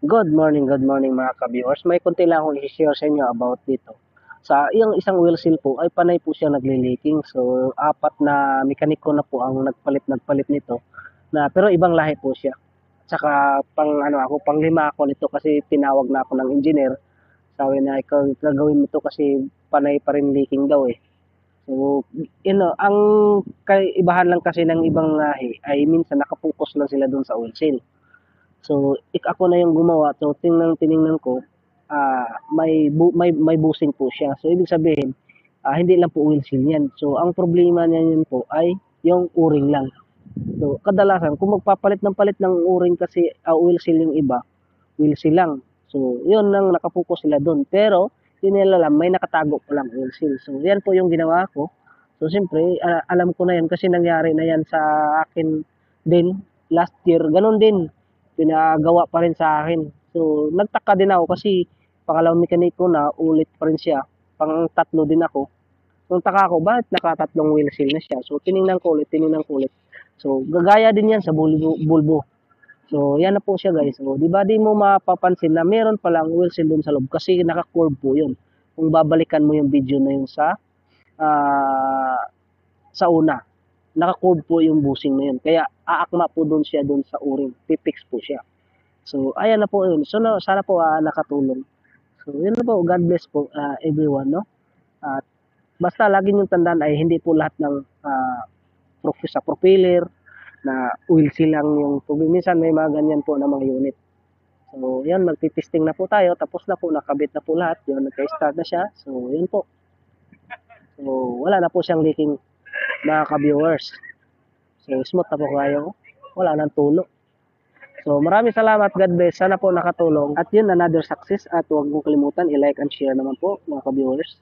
Good morning mga ka-viewers. May konti lang akong i-share sa inyo about dito. Sa yung isang wheel seal po ay panay po siya nagle-leaking. So, apat na mekaniko na po ang nagpalit nito. Pero ibang lahi po siya. Tsaka pang lima ako nito kasi tinawag na ako ng engineer. Sabi na ikaw gagawin mo to kasi panay pa rin leaking daw eh. So, ang kaibahan lang kasi ng ibang lahi ay minsan nakapokus lang sila dun sa oil seal. So, ako na yung gumawa. So, tiningnan ko, may busing po siya. So, ibig sabihin, hindi lang po oil seal yan. So, ang problema niya yun po ay yung o-ring lang. So, kadalasan, kung magpapalit ng palit ng o-ring kasi oil seal yung iba, oil seal lang. So, yun lang nakapokus sila doon. Pero, yun nila alam, may nakatago pa lang oil seal. So, yan po yung ginawa ko. So, siyempre, alam ko na yan kasi nangyari na yan sa akin din last year. Ganon din pinagawa pa rin sa akin. So, nagtaka din ako kasi pangalawang mekaniko na ulit pa rin siya. Pang tatlo din ako. Nung taka ako, bakit nakatatlong wheel seal na siya? So, tiningnan ko ulit. So, gagaya din yan sa bulbo. So, yan na po siya guys. So, di ba di mo mapapansin na meron palang wheel seal dun sa loob kasi naka-curve po yun. Kung babalikan mo yung video na yun uh, sa una, naka-curve po yung busing na yun. Kaya aakma po dun siya dun sa o-ring. Pipix po siya. So, ayan na po yun. So, sana po nakatulong. So, yun na po. God bless po everyone, no? At basta lagi niyong tandaan ay hindi po lahat ng sa propeller na oil seal lang yung tubig. Minsan may mga ganyan po na mga unit. So, yan, magti-testing na po tayo. Tapos na po, nakabit na po lahat. Yun, nagka-start na siya. So, yun po. So, wala na po siyang leaking mga ka-viewers. So, smooth na po kayo. Wala nang tulo. So, maraming salamat. God bless. Sana po nakatulong. At yun, another success. At huwag mong kalimutan, i-like and share naman po, mga ka-viewers.